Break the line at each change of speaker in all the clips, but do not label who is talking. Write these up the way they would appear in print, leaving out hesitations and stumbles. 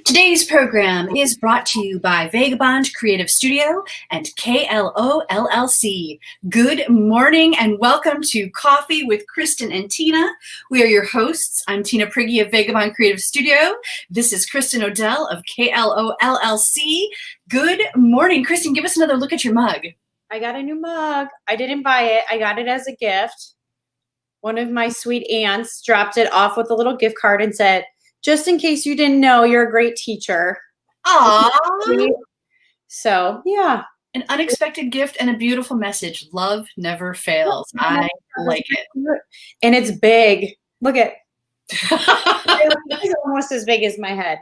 Today's program is brought to you by Vagabond Creative Studio and KLO LLC. Good morning and welcome to Coffee with Kristin and Tina. We are your hosts. I'm Tina Prigge of Vagabond Creative Studio. This is Kristin Odell of KLO LLC. Good morning. Kristin, give us another look at your mug.
I got a new mug. I didn't buy it. I got it as a gift. One of my sweet aunts dropped it off with a little gift card and said, just in case you didn't know, you're a great teacher.
Aww.
So, yeah.
An unexpected gift and a beautiful message. Love never fails. I like it.
And it's big. Look at it's almost as big as my head.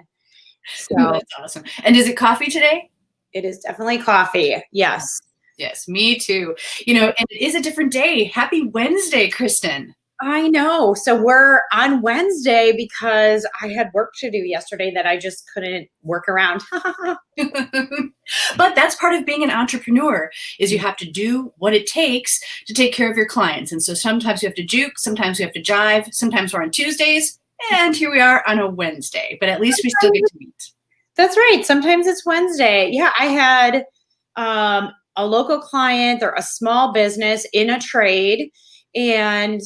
So
that's awesome. And is it coffee today?
It is definitely coffee. Yes.
Yes, me too. You know, and it is a different day. Happy Wednesday, Kristin.
I know. So we're on Wednesday because I had work to do yesterday that I just couldn't work around.
But that's part of being an entrepreneur is you have to do what it takes to take care of your clients. And so sometimes you have to juke, sometimes we have to jive, sometimes we're on Tuesdays, and here we are on a Wednesday. But at least we still get to meet.
That's right. Sometimes it's Wednesday. Yeah, I had a local client. They're a small business in a trade. And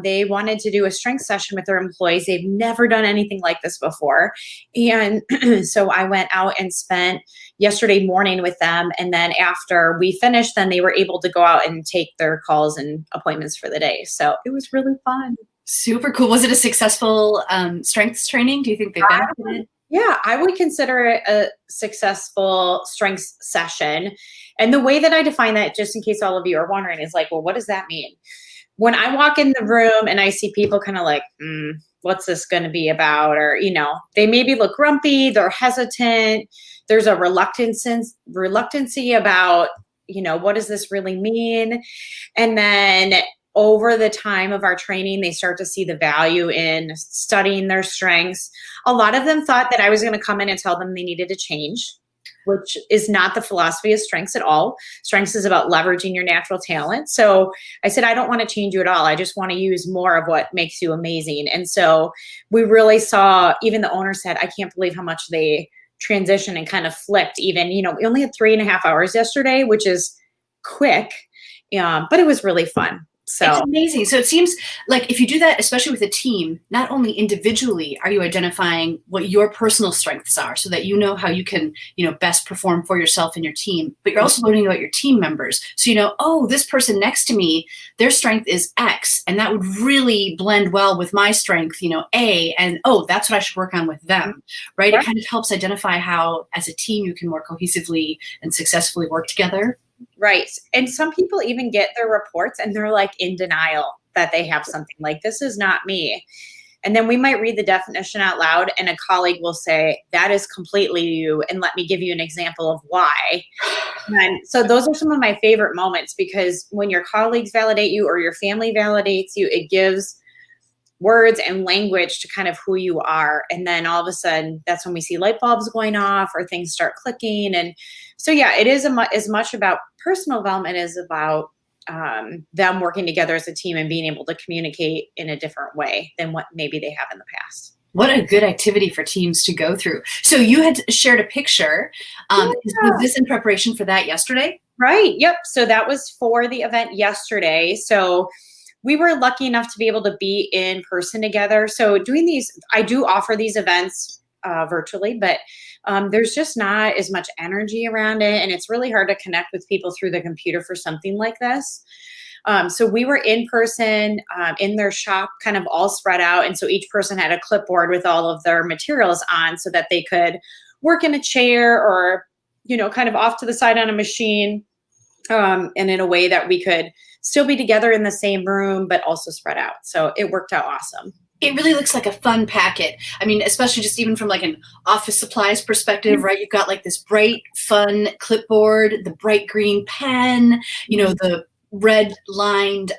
they wanted to do a strength session with their employees. They've never done anything like this before. And so I went out and spent yesterday morning with them. And then after we finished, then they were able to go out and take their calls and appointments for the day. So it was really fun.
Super cool. Was it a successful strengths training? Do you think they benefited?
Yeah, I would consider it a successful strengths session. And the way that I define that, just in case all of you are wondering, is like, well, what does that mean? When I walk in the room and I see people kind of like, what's this going to be about? Or, you know, they maybe look grumpy, they're hesitant. There's a reluctancy about, you know, what does this really mean? And then over the time of our training, they start to see the value in studying their strengths. A lot of them thought that I was going to come in and tell them they needed to change, which is not the philosophy of strengths at all. Strengths is about leveraging your natural talent. So I said, I don't want to change you at all. I just want to use more of what makes you amazing. And so we really saw, even the owner said, I can't believe how much they transitioned and kind of flipped even, you know, we only had 3.5 hours yesterday, which is quick, but it was really fun. So
it's amazing. So it seems like if you do that, especially with a team, not only individually are you identifying what your personal strengths are so that you know how you can, you know, best perform for yourself and your team, but you're also learning about your team members. So, you know, oh, this person next to me, their strength is X, and that would really blend well with my strength, you know, A, and oh, that's what I should work on with them, right? It kind of helps identify how, as a team, you can more cohesively and successfully work together.
Right. And some people even get their reports and they're like in denial that they have something like, this is not me. And then we might read the definition out loud and a colleague will say, that is completely you. And let me give you an example of why. And so those are some of my favorite moments, because when your colleagues validate you or your family validates you, it gives words and language to kind of who you are. And then all of a sudden, that's when we see light bulbs going off or things start clicking. And so, yeah, it is as much about personal development as about them working together as a team and being able to communicate in a different way than what maybe they have in the past.
What a good activity for teams to go through. So you had shared a picture. Was this in preparation for that yesterday?
Right. Yep. So that was for the event yesterday. So we were lucky enough to be able to be in person together. So doing these, I do offer these events virtually, but there's just not as much energy around it. And it's really hard to connect with people through the computer for something like this. So we were in person in their shop, kind of all spread out. And so each person had a clipboard with all of their materials on so that they could work in a chair or, you know, kind of off to the side on a machine, and in a way that we could still be together in the same room, but also spread out. So it worked out awesome.
It really looks like a fun packet. I mean, especially just even from like an office supplies perspective, right? You've got like this bright, fun clipboard, the bright green pen, you know, the red lined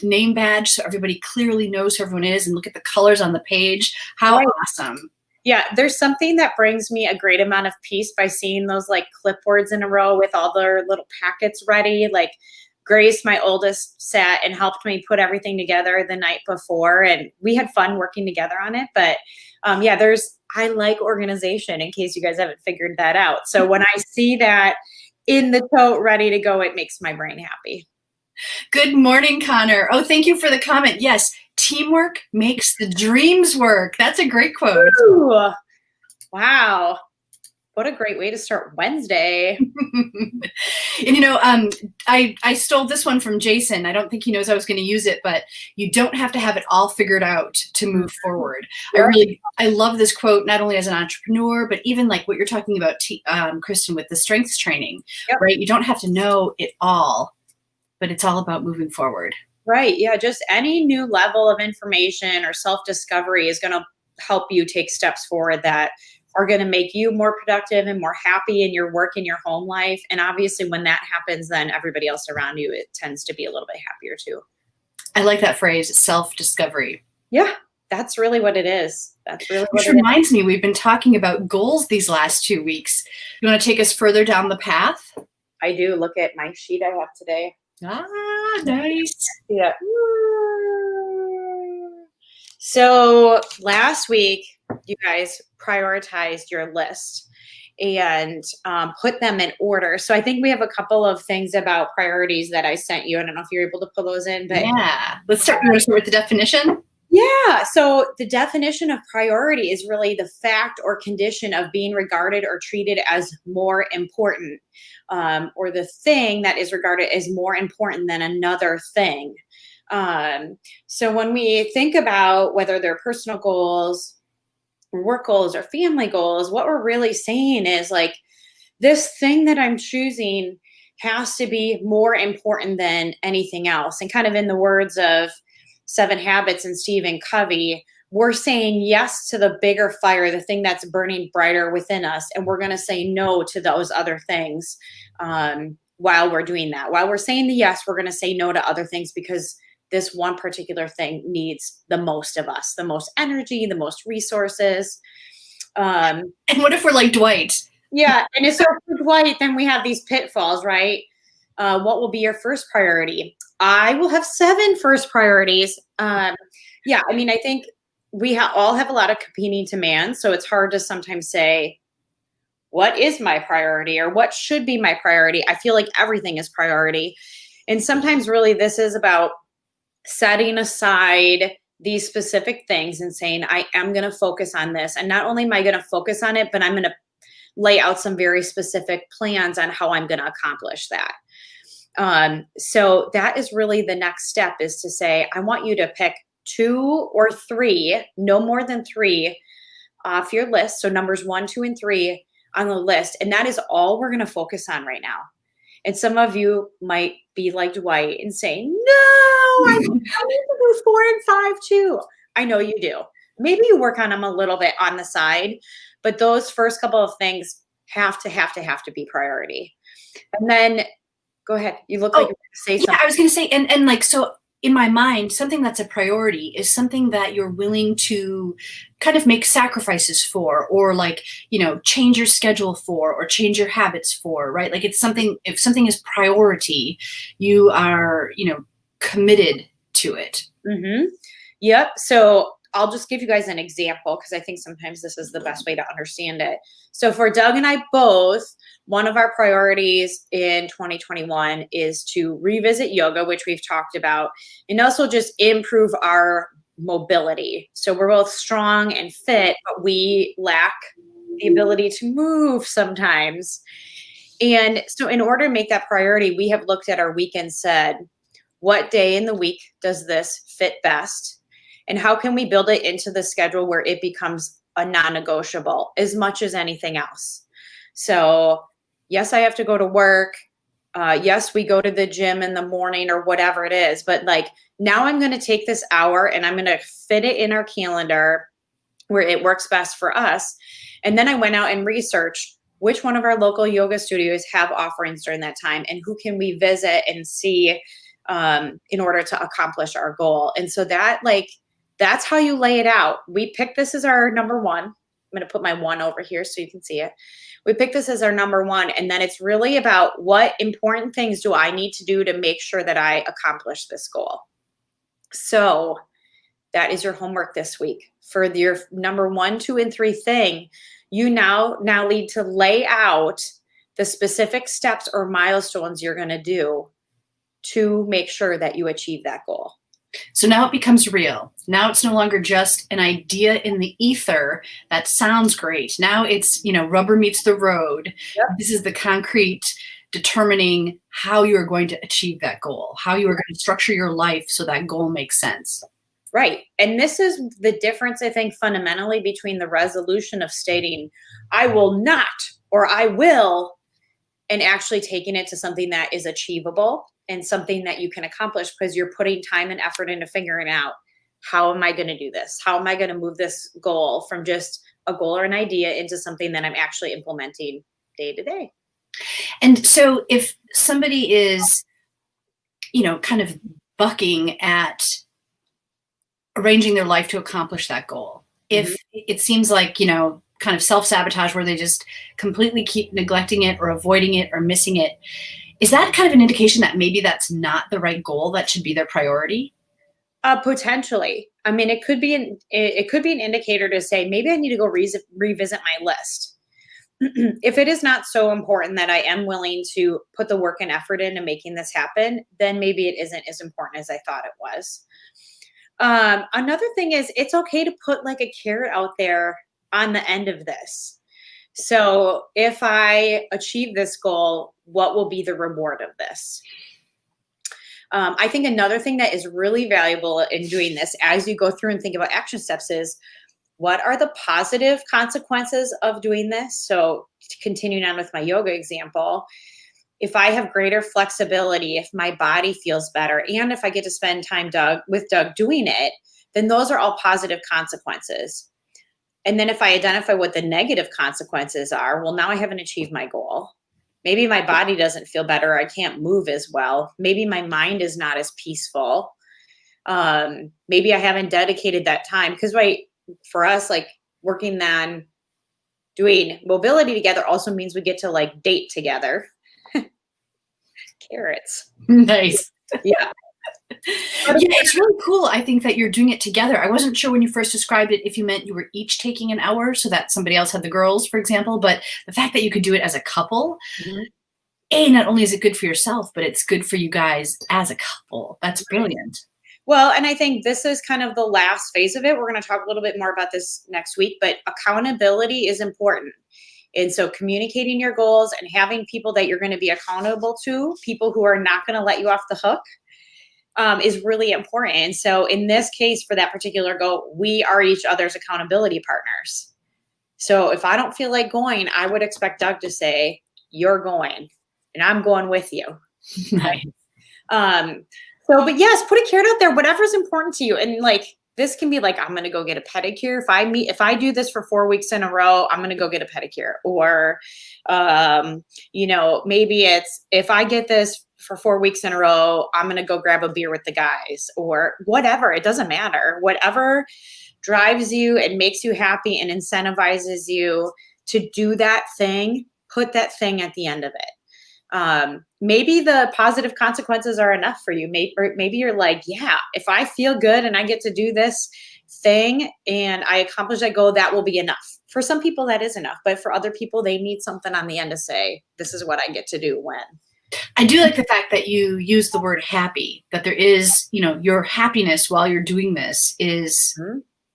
name badge so everybody clearly knows who everyone is, and look at the colors on the page. How awesome.
Yeah, there's something that brings me a great amount of peace by seeing those like clipboards in a row with all their little packets ready. Like Grace, my oldest, sat and helped me put everything together the night before, and we had fun working together on it. But yeah, I like organization, in case you guys haven't figured that out. So when I see that in the tote ready to go, it makes my brain happy.
Good morning, Connor. Oh, thank you for the comment. Yes, teamwork makes the dreams work. That's a great quote.
Ooh, wow. What a great way to start Wednesday.
And I stole this one from Jason. I don't think he knows I was going to use it, but you don't have to have it all figured out to move forward.
Yep.
I love this quote, not only as an entrepreneur, but even like what you're talking about, Kristin, with the strengths training,
Yep.
right? You don't have to know it all, but it's all about moving forward.
Right. Yeah. Just any new level of information or self-discovery is going to help you take steps forward that are going to make you more productive and more happy in your work and your home life. And obviously when that happens, then everybody else around you, it tends to be a little bit happier too.
I like that phrase, self-discovery.
Yeah, that's really what it is.
Which reminds me, we've been talking about goals these last 2 weeks. You want to take us further down the path?
I do. Look at my sheet I have today.
Ah, nice.
Yeah. So last week, you guys prioritized your list and put them in order. So I think we have a couple of things about priorities that I sent you. I don't know if you're able to pull those in, but
yeah. Let's start. You want to start with the definition?
Yeah. So the definition of priority is really the fact or condition of being regarded or treated as more important, or the thing that is regarded as more important than another thing. So when we think about whether they're personal goals, work goals, or family goals, what we're really saying is like, this thing that I'm choosing has to be more important than anything else. And kind of in the words of 7 Habits and Stephen Covey, we're saying yes to the bigger fire, the thing that's burning brighter within us. And we're going to say no to those other things while we're doing that. While we're saying the yes, we're going to say no to other things because this one particular thing needs the most of us, the most energy, the most resources.
And what if we're like Dwight?
Yeah. And if we're Dwight, then we have these pitfalls, right? What will be your first priority? I will have 7 first priorities. Yeah. I mean, I think we all have a lot of competing demands. So it's hard to sometimes say, what is my priority or what should be my priority? I feel like everything is priority. And sometimes really this is about setting aside these specific things and saying, I am going to focus on this. And not only am I going to focus on it, but I'm going to lay out some very specific plans on how I'm going to accomplish that. So that is really the next step, is to say, I want you to pick 2 or 3, no more than 3 off your list. So numbers 1, 2, and 3 on the list. And that is all we're going to focus on right now. And some of you might be like Dwight and say, no, I need to do 4 and 5 too. I know you do. Maybe you work on them a little bit on the side, but those first couple of things have to be priority. And then go ahead. You look like you're going to say something.
Yeah, I was going to say, and like, so in my mind, something that's a priority is something that you're willing to kind of make sacrifices for, or like, change your schedule for, or change your habits for, right? Like it's something, if something is priority, you are, committed to it.
Mm-hmm. Yep. So I'll just give you guys an example because I think sometimes this is the best way to understand it. So for Doug and I both, one of our priorities in 2021 is to revisit yoga, which we've talked about, and also just improve our mobility. So we're both strong and fit, but we lack the ability to move sometimes. And so in order to make that priority, we have looked at our week and said, what day in the week does this fit best? And how can we build it into the schedule where it becomes a non-negotiable as much as anything else? So yes, I have to go to work. Yes, we go to the gym in the morning or whatever it is. But like now I'm going to take this hour and I'm going to fit it in our calendar where it works best for us. And then I went out and researched which one of our local yoga studios have offerings during that time and who can we visit and see in order to accomplish our goal. And so that's how you lay it out. We picked this as our number 1. going to put my 1 over here so you can see it. We pick this as our number 1. And then it's really about what important things do I need to do to make sure that I accomplish this goal. So that is your homework this week. For your number 1, 2, and 3 thing, you now need to lay out the specific steps or milestones you're going to do to make sure that you achieve that goal.
So now it becomes real. Now it's no longer just an idea in the ether that sounds great. Now it's, rubber meets the road.
Yep.
This is the concrete determining how you are going to achieve that goal, how you are going to structure your life so that goal makes sense.
Right. And this is the difference, I think, fundamentally between the resolution of stating, I will not, or I will, and actually taking it to something that is achievable and something that you can accomplish, because you're putting time and effort into figuring out, how am I going to do this? How am I going to move this goal from just a goal or an idea into something that I'm actually implementing day to day?
And so if somebody is, kind of bucking at arranging their life to accomplish that goal, if it seems like, kind of self-sabotage where they just completely keep neglecting it or avoiding it or missing it, is that kind of an indication that maybe that's not the right goal that should be their priority?
Potentially. I mean, it could be an indicator to say, maybe I need to go revisit my list. If it is not so important that I am willing to put the work and effort into making this happen, then maybe it isn't as important as I thought it was. Another thing is, it's okay to put like a carrot out there on the end of this. So if I achieve this goal, what will be the reward of this? I think another thing that is really valuable in doing this as you go through and think about action steps is, what are the positive consequences of doing this? So continuing on with my yoga example, if I have greater flexibility, if my body feels better, and if I get to spend time with Doug doing it, then those are all positive consequences. And then if I identify what the negative consequences are, well, now I haven't achieved my goal. Maybe my body doesn't feel better. I can't move as well. Maybe my mind is not as peaceful. Maybe I haven't dedicated that time, because for us, like working on doing mobility together also means we get to like date together. Carrots.
Nice.
Yeah.
Yeah, it's really cool. I think that you're doing it together. I wasn't sure when you first described it if you meant you were each taking an hour so that somebody else had the girls, for example, but the fact that you could do it as a couple, not only is it good for yourself, but it's good for you guys as a couple. That's brilliant.
Well, and I think this is kind of the last phase of it. We're going to talk a little bit more about this next week, but accountability is important. And so communicating your goals and having people that you're going to be accountable to, people who are not going to let you off the hook, is really important. And so in this case, for that particular goal, we are each other's accountability partners. So if I don't feel like going, I would expect Doug to say, you're going, and I'm going with you.
Nice.
But yes, put a carrot out there, whatever's important to you. And like, this can be like, I'm going to go get a pedicure. If I do this for 4 weeks in a row, I'm going to go get a pedicure. Or, maybe it's, if I get this for 4 weeks in a row, I'm going to go grab a beer with the guys, or whatever. It doesn't matter. Whatever drives you and makes you happy and incentivizes you to do that thing, put that thing at the end of it. Maybe the positive consequences are enough for you. Maybe you're like, yeah, if I feel good and I get to do this thing and I accomplish that goal, that will be enough. For some people, that is enough. But for other people, they need something on the end to say, this is what I get to do when.
I do like the fact that you use the word happy, that there is, your happiness while you're doing this is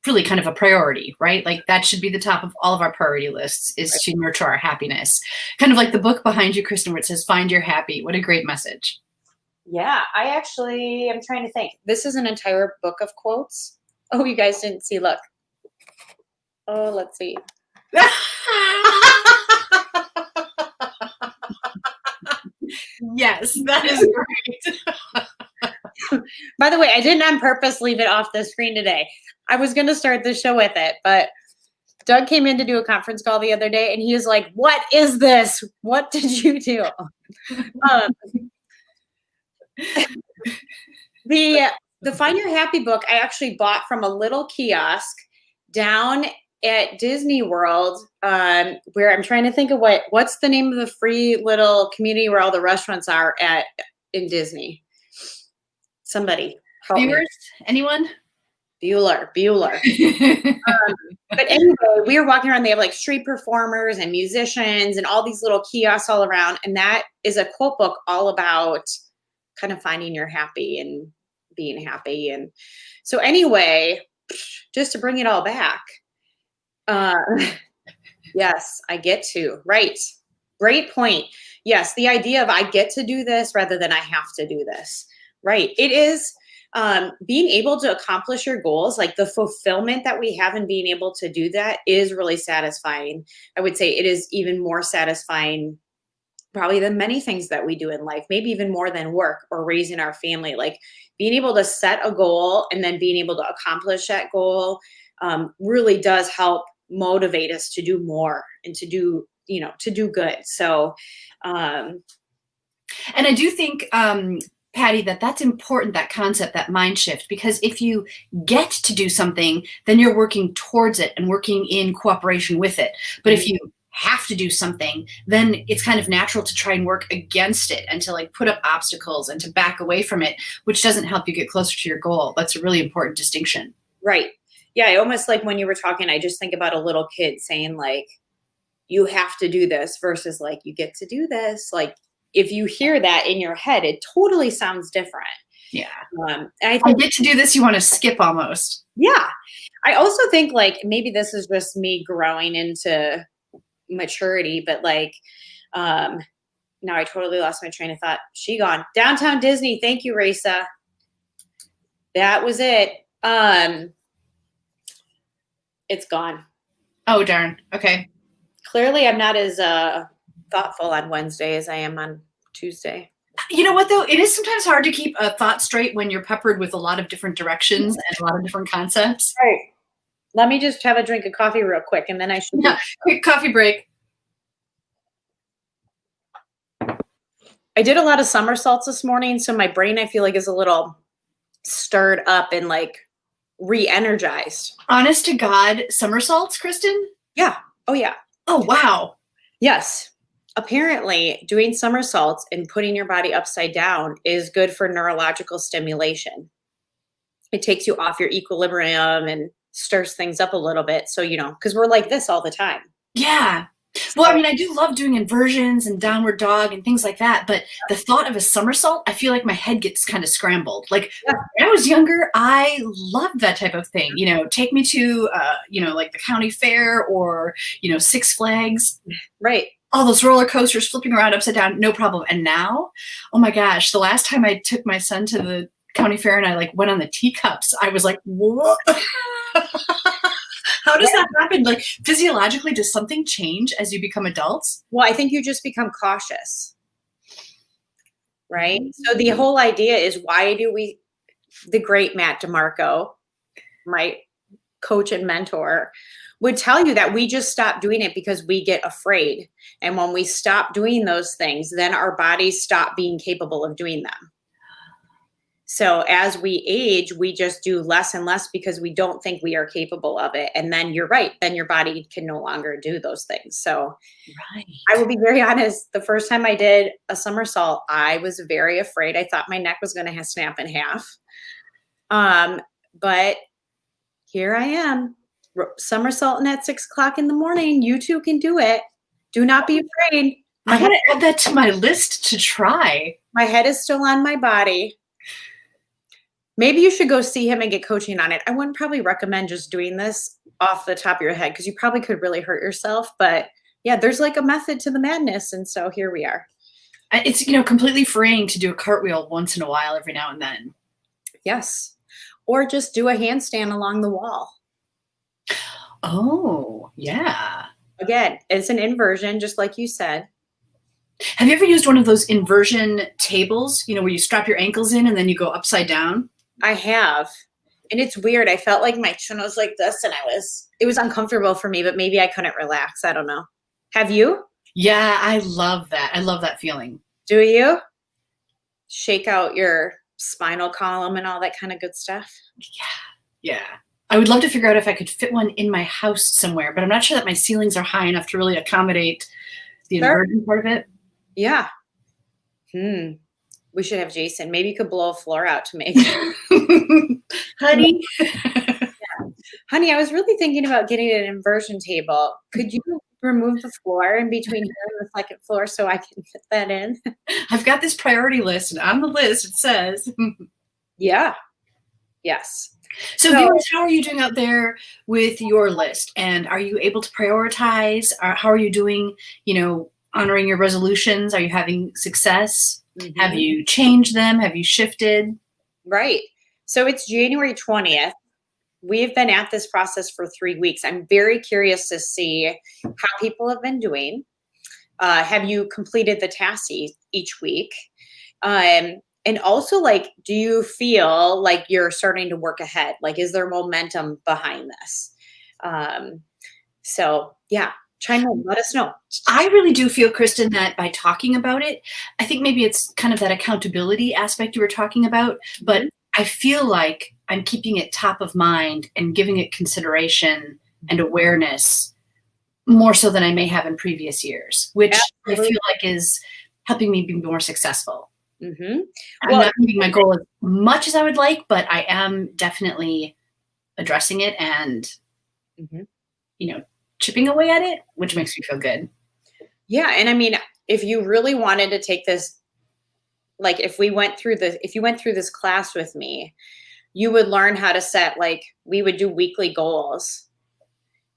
really kind of a priority, right? Like that should be the top of all of our priority lists, is to nurture our happiness. Kind of like the book behind you, Kristin, where it says, find your happy. What a great message.
Yeah, I actually am trying to think. This is an entire book of quotes. Oh, you guys didn't see. Look. Oh, let's see.
Yes, that is great.
By the way, I didn't on purpose leave it off the screen today. I was going to start the show with it, but Doug came in to do a conference call the other day, and he was like, what is this? What did you do? The Find Your Happy book, I actually bought from a little kiosk down at Disney World, where I'm trying to think of what's the name of the free little community where all the restaurants are in Disney. Somebody help me.
Viewers, anyone?
Bueller. But anyway, we were walking around. They have like street performers and musicians and all these little kiosks all around. And that is a quote book all about kind of finding your happy and being happy. And so anyway, just to bring it all back. Yes, I get to. Right. Great point. Yes, the idea of I get to do this rather than I have to do this. Right. It is being able to accomplish your goals, like the fulfillment that we have in being able to do that is really satisfying. I would say it is even more satisfying probably than many things that we do in life, maybe even more than work or raising our family. Like being able to set a goal and then being able to accomplish that goal really does help motivate us to do more and to do good. So,
and I do think, Patty, that's important, that concept, that mind shift, because if you get to do something, then you're working towards it and working in cooperation with it. But if you have to do something, then it's kind of natural to try and work against it and to like put up obstacles and to back away from it, which doesn't help you get closer to your goal. That's a really important distinction.
Right. Yeah. I almost like when you were talking, I just think about a little kid saying like, you have to do this versus like, you get to do this. Like, if you hear that in your head, it totally sounds different.
Yeah.
I
get to do this, you want to skip almost.
Yeah. I also think like maybe this is just me growing into maturity, but like now I totally lost my train of thought. She gone. Downtown Disney. Thank you, Raisa. That was it. It's gone.
Oh, darn. Okay.
Clearly I'm not as thoughtful on Wednesday as I am on Tuesday.
You know what, though? It is sometimes hard to keep a thought straight when you're peppered with a lot of different directions and a lot of different concepts.
Right. Let me just have a drink of coffee real quick, and then I should.
Yeah, quick coffee break.
I did a lot of somersaults this morning, so my brain, I feel like, is a little stirred up and like re-energized.
Honest to God, somersaults, Kristin?
Yeah. Oh, yeah.
Oh, wow.
Yes. Apparently, doing somersaults and putting your body upside down is good for neurological stimulation. It takes you off your equilibrium and stirs things up a little bit. So, because we're like this all the time.
Yeah. Well, I mean, I do love doing inversions and downward dog and things like that. But the thought of a somersault, I feel like my head gets kind of scrambled. Like when I was younger, I loved that type of thing. Take me to, like the county fair or, Six Flags.
Right.
All those roller coasters flipping around upside down, no problem. And now, oh my gosh, the last time I took my son to the county fair and I like went on the teacups, I was like, what? How does that happen? Like physiologically, does something change as you become adults?
Well, I think you just become cautious, right? So the whole idea is why do the great Matt DeMarco, my coach and mentor, would tell you that we just stop doing it because we get afraid. And when we stop doing those things, then our bodies stop being capable of doing them. So as we age, we just do less and less because we don't think we are capable of it. And then you're right. Then your body can no longer do those things. So
right.
I will be very honest. The first time I did a somersault, I was very afraid. I thought my neck was going to snap in half. But here I am, somersaulting at 6 o'clock in the morning. You too can do it. Do not be afraid.
I want to add that to my list to try.
My head is still on my body. Maybe you should go see him and get coaching on it. I wouldn't probably recommend just doing this off the top of your head because you probably could really hurt yourself. But yeah, there's like a method to the madness. And so here we are.
It's, completely freeing to do a cartwheel once in a while, every now and then.
Yes. Or just do a handstand along the wall.
Oh, yeah.
Again, it's an inversion, just like you said.
Have you ever used one of those inversion tables, where you strap your ankles in and then you go upside down?
I have. And it's weird. I felt like my chin was like this and it was uncomfortable for me, but maybe I couldn't relax. I don't know. Have you?
Yeah, I love that. I love that feeling.
Do you? Shake out your spinal column and all that kind of good stuff?
Yeah. I would love to figure out if I could fit one in my house somewhere, but I'm not sure that my ceilings are high enough to really accommodate the inversion part of it.
Yeah. We should have Jason. Maybe you could blow a floor out to make
Honey.
Honey, I was really thinking about getting an inversion table. Could you remove the floor in between here and the second floor so I can fit that in?
I've got this priority list, and on the list it says.
Yeah. Yes.
So viewers, how are you doing out there with your list? And are you able to prioritize? How are you doing, honoring your resolutions? Are you having success? Mm-hmm. Have you changed them? Have you shifted?
Right. So it's January 20th. We've been at this process for 3 weeks. I'm very curious to see how people have been doing. Have you completed the tasks each week? And also, do you feel like you're starting to work ahead? Is there momentum behind this? So yeah, chime in, let us know.
I really do feel, Kristin, that by talking about it, I think maybe it's kind of that accountability aspect you were talking about, but I feel like I'm keeping it top of mind and giving it consideration and awareness more so than I may have in previous years, which I feel like is helping me be more successful.
Mm-hmm.
I'm not meeting my goal as much as I would like, but I am definitely addressing it and, chipping away at it, which makes me feel good.
Yeah. And I mean, if you really wanted to take this, if you went through this class with me, you would learn how to set, we would do weekly goals.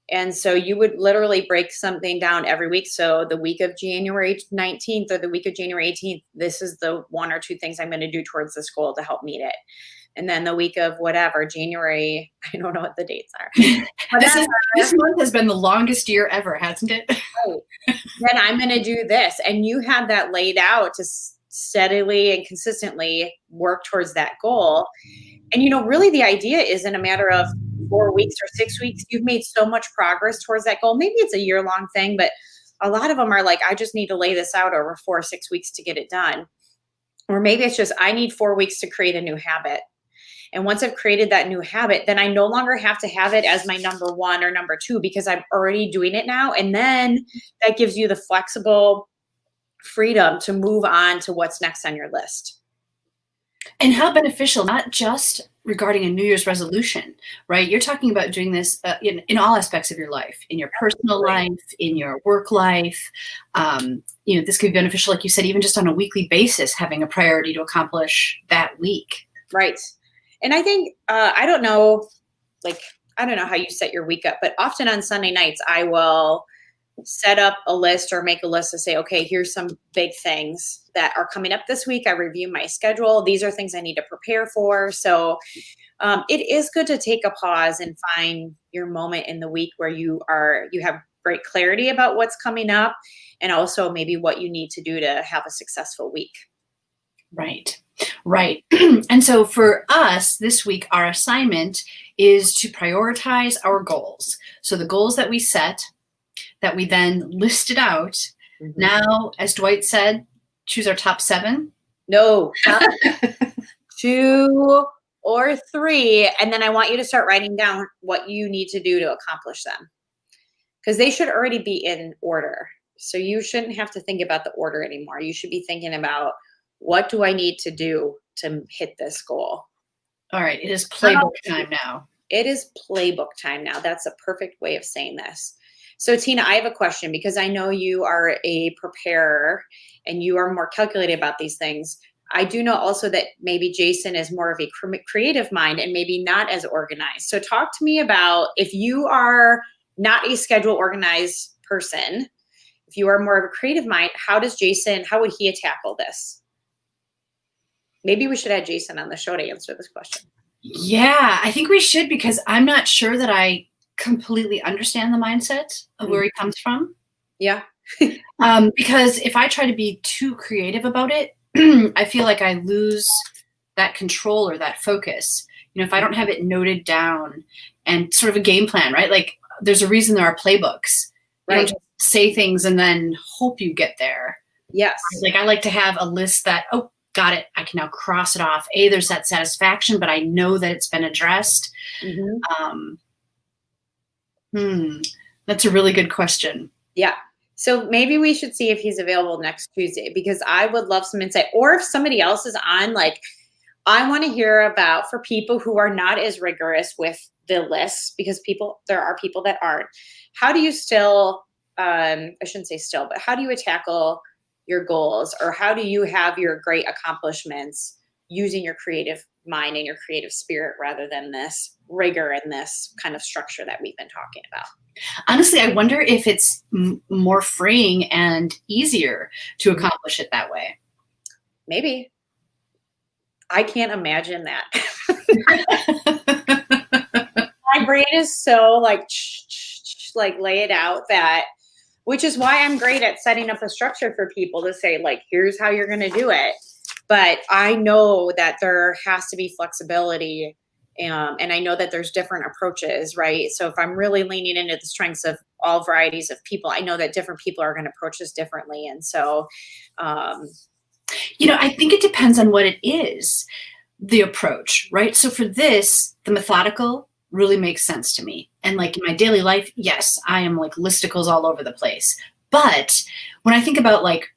And so you would literally break something down every week. So the week of January 19th or the week of January 18th, this is the 1 or 2 things I'm going to do towards this goal to help meet it. And then the week of whatever, January, I don't know what the dates are.
This month has been the longest year ever, hasn't it?
Right. Then I'm going to do this. And you have that laid out to steadily and consistently work towards that goal. And, really the idea is in a matter of 4 weeks or 6 weeks, you've made so much progress towards that goal. Maybe it's a year-long thing, but a lot of them are I just need to lay this out over 4 or 6 weeks to get it done. Or maybe it's just, I need 4 weeks to create a new habit. And once I've created that new habit, then I no longer have to have it as my number 1 or number 2 because I'm already doing it now. And then that gives you the flexible freedom to move on to what's next on your list.
And how beneficial, not just regarding a New Year's resolution, right? You're talking about doing this in all aspects of your life, in your personal life, in your work life. This could be beneficial, like you said, even just on a weekly basis, having a priority to accomplish that week.
Right. And I think, I don't know how you set your week up, but often on Sunday nights, I will set up a list or make a list to say, okay, here's some big things that are coming up this week. I review my schedule. These are things I need to prepare for. So it is good to take a pause and find your moment in the week where you have great clarity about what's coming up and also maybe what you need to do to have a successful week.
Right. And so for us this week, our assignment is to prioritize our goals. So the goals that we set, that we then listed out. Mm-hmm. Now, as Dwight said, choose our top 7.
No, top 2 or 3. And then I want you to start writing down what you need to do to accomplish them. Because they should already be in order. So you shouldn't have to think about the order anymore. You should be thinking about, what do I need to do to hit this goal?
All right. It is playbook time now.
It is playbook time now. That's a perfect way of saying this. So Tina, I have a question because I know you are a preparer and you are more calculated about these things. I do know also that maybe Jason is more of a creative mind and maybe not as organized. So talk to me about, if you are not a schedule organized person, if you are more of a creative mind, how would he tackle this? Maybe we should have Jason on the show to answer this question.
Yeah, I think we should, because I'm not sure that I completely understand the mindset of where he comes from.
Yeah.
Because if I try to be too creative about it, I feel like I lose that control or that focus. If I don't have it noted down and sort of a game plan, right? There's a reason there are playbooks. You don't just say things and then hope you get there.
Yes.
I like to have a list that, got it. I can now cross it off. There's that satisfaction, but I know that it's been addressed. That's a really good question.
Yeah. So maybe we should see if he's available next Tuesday, because I would love some insight. Or if somebody else is on, like, I want to hear about, for people who are not as rigorous with the lists, because there are people that aren't. How do you still, I shouldn't say still, but how do you tackle your goals, or how do you have your great accomplishments using your creative mind and your creative spirit rather than this rigor and this kind of structure that we've been talking about?
Honestly, I wonder if it's more freeing and easier to accomplish it that way.
Maybe. I can't imagine that. My brain is so like lay it out, that, which is why I'm great at setting up a structure for people to say, like, here's how you're going to do it. But I know that there has to be flexibility. And I know that there's different approaches, right? So if I'm really leaning into the strengths of all varieties of people, I know that different people are going to approach this differently. And so,
I think it depends on what it is, the approach, right? So for this, the methodical really makes sense to me. And like in my daily life, yes, I am like listicles all over the place. But when I think about like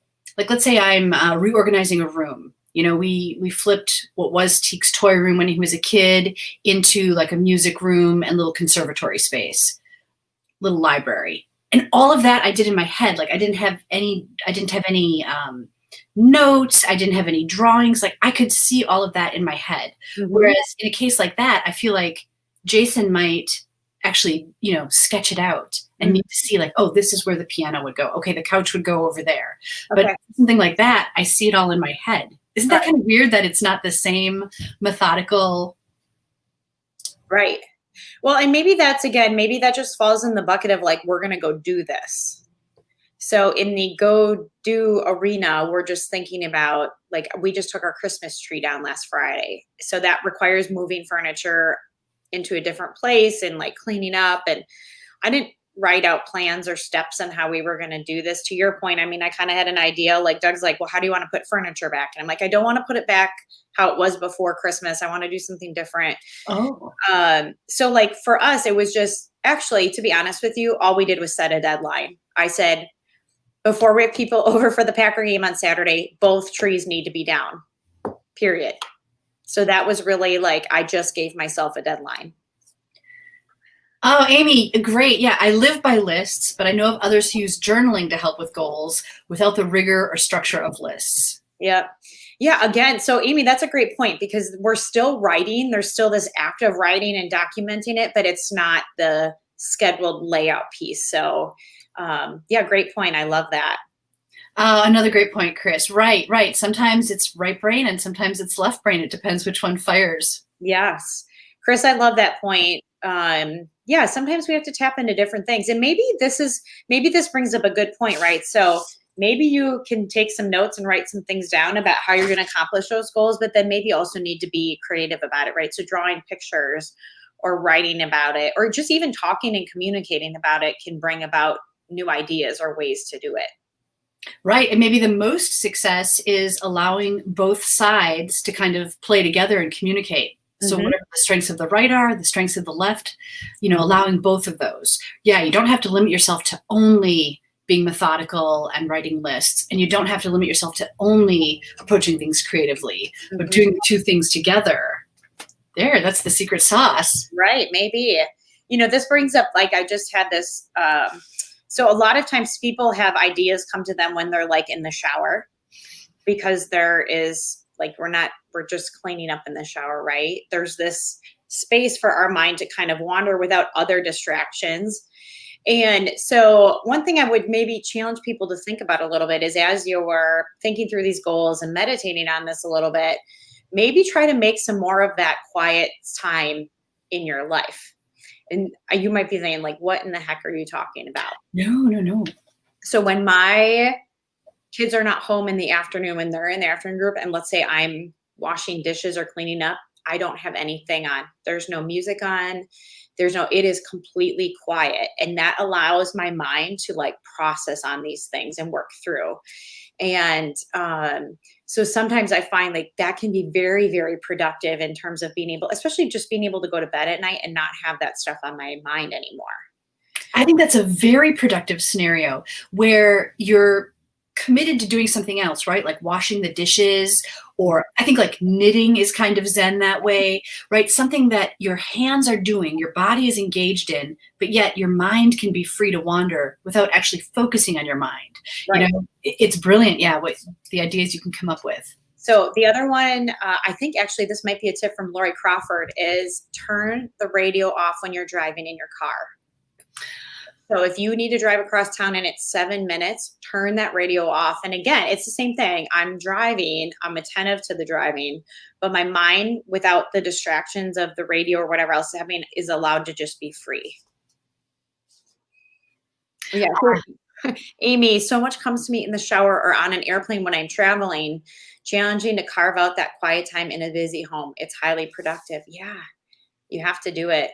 let's say I'm reorganizing a room, we flipped what was Teek's toy room when he was a kid into like a music room and little conservatory space, little library. And all of that I did in my head. Like I didn't have any notes. I didn't have any drawings. Like I could see all of that in my head. Whereas in a case like that, I feel like Jason might actually, sketch it out and need to see like, oh, this is where the piano would go. Okay, the couch would go over there. Okay. But something like that, I see it all in my head. Isn't that kind of weird that it's not the same methodical?
Right. Well, and maybe that just falls in the bucket of like, we're going to go do this. So in the go do arena, we're just thinking about, like, we just took our Christmas tree down last Friday. So that requires moving furniture into a different place and like cleaning up. And I didn't write out plans or steps on how we were going to do this. To your point, I mean, I kind of had an idea. Like Doug's like, well, how do you want to put furniture back? And I'm like, I don't want to put it back how it was before Christmas. I want to do something different.
Oh.
So like for us, it was just, actually, to be honest with you, all we did was set a deadline. I said, before we have people over for the Packer game on Saturday, both trees need to be down, period. So that was really like, I just gave myself a deadline.
Oh, Amy, great. Yeah, I live by lists, but I know of others who use journaling to help with goals without the rigor or structure of lists.
Yeah. Yeah. Again, so Amy, that's a great point, because we're still writing. There's still this act of writing and documenting it, but it's not the scheduled layout piece. So yeah, great point. I love that.
Another great point, Chris. Right. Sometimes it's right brain and sometimes it's left brain. It depends which one fires.
Yes. Chris, I love that point. Yeah, sometimes we have to tap into different things. And maybe this brings up a good point, right? So maybe you can take some notes and write some things down about how you're going to accomplish those goals, but then maybe also need to be creative about it, right? So drawing pictures or writing about it, or just even talking and communicating about it can bring about new ideas or ways to do it.
Right. And maybe the most success is allowing both sides to kind of play together and communicate. So whatever the strengths of the right are, the strengths of the left, allowing both of those. Yeah, you don't have to limit yourself to only being methodical and writing lists. And you don't have to limit yourself to only approaching things creatively, but doing the two things together. That's the secret sauce.
Right. Maybe. This brings up, like, I just had this. So a lot of times people have ideas come to them when they're like in the shower, because there is like, we're just cleaning up in the shower, right? There's this space for our mind to kind of wander without other distractions. And so one thing I would maybe challenge people to think about a little bit is, as you're thinking through these goals and meditating on this a little bit, maybe try to make some more of that quiet time in your life. And you might be saying, like, what in the heck are you talking about?
No.
So when my kids are not home in the afternoon, when they're in the afternoon group, and let's say I'm washing dishes or cleaning up, I don't have anything on. There's no music on. It is completely quiet. And that allows my mind to like process on these things and work through. And so sometimes I find like that can be very, very productive in terms of being able, especially just being able to go to bed at night and not have that stuff on my mind anymore.
I think that's a very productive scenario where you're committed to doing something else, right? Like washing the dishes, or I think like knitting is kind of Zen that way, right? Something that your hands are doing, your body is engaged in, but yet your mind can be free to wander without actually focusing on your mind.
Right.
You know, it's brilliant. Yeah. What the ideas you can come up with.
So the other one, I think actually this might be a tip from Lori Crawford, is turn the radio off when you're driving in your car. So if you need to drive across town and it's 7 minutes, turn that radio off. And again, it's the same thing. I'm driving, I'm attentive to the driving, but my mind, without the distractions of the radio or whatever else happening, is allowed to just be free. Yeah. Amy, so much comes to me in the shower or on an airplane when I'm traveling. Challenging to carve out that quiet time in a busy home. It's highly productive. Yeah, you have to do it.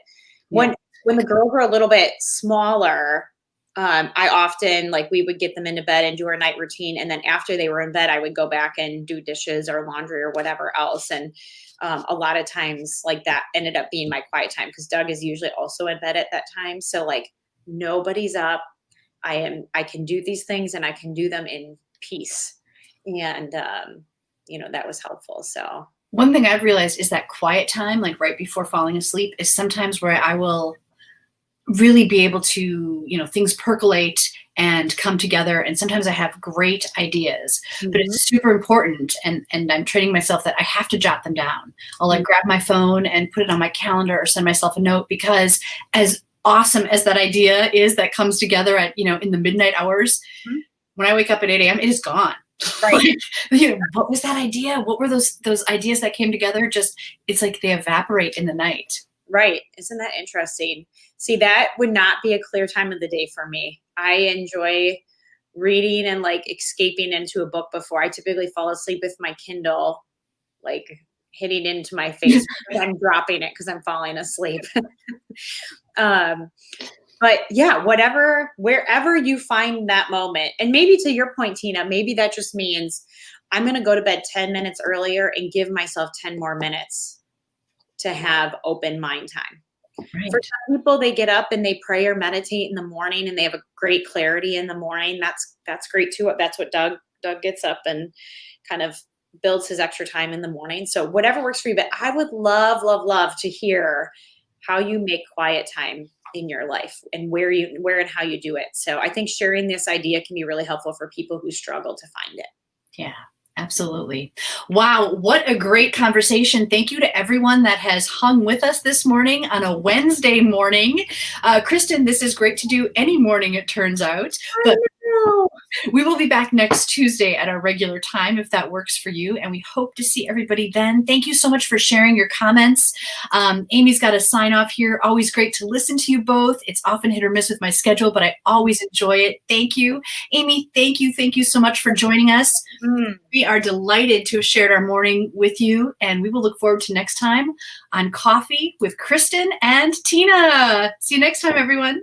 Yeah.
When the girls were a little bit smaller, I often, like, we would get them into bed and do our night routine. And then after they were in bed, I would go back and do dishes or laundry or whatever else. And a lot of times, like, that ended up being my quiet time because Doug is usually also in bed at that time. So, like, nobody's up. I can do these things and I can do them in peace. And, that was helpful. So
one thing I've realized is that quiet time, like right before falling asleep, is sometimes where I will really be able to, things percolate and come together. And sometimes I have great ideas, but it's super important. And I'm training myself that I have to jot them down. I'll like grab my phone and put it on my calendar or send myself a note, because as awesome as that idea is that comes together at, in the midnight hours, when I wake up at 8 a.m., it is gone.
Right.
What was that idea? What were those ideas that came together? Just, it's like they evaporate in the night.
Right. Isn't that interesting? See, that would not be a clear time of the day for me. I enjoy reading and like escaping into a book before. I typically fall asleep with my Kindle, like hitting into my face. I'm dropping it because I'm falling asleep. But yeah, wherever you find that moment, and maybe to your point, Tina, maybe that just means I'm going to go to bed 10 minutes earlier and give myself 10 more minutes to have open mind time. Right. For some people, they get up and they pray or meditate in the morning and they have a great clarity in the morning. That's great too. That's what Doug gets up and kind of builds his extra time in the morning. So whatever works for you, but I would love, love, love to hear how you make quiet time in your life and where and how you do it. So I think sharing this idea can be really helpful for people who struggle to find it.
Yeah, absolutely. Wow. What a great conversation. Thank you to everyone that has hung with us this morning on a Wednesday morning. Kristin, this is great to do any morning, it turns out. But we will be back next Tuesday at our regular time, if that works for you. And we hope to see everybody then. Thank you so much for sharing your comments. Amy's got a sign off here. Always great to listen to you both. It's often hit or miss with my schedule, but I always enjoy it. Thank you. Amy, thank you. Thank you so much for joining us. We are delighted to have shared our morning with you, and we will look forward to next time on Coffee with Kristin and Tina. See you next time, everyone.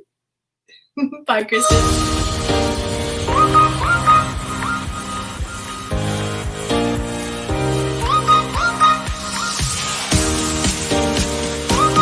Bye, Kristin.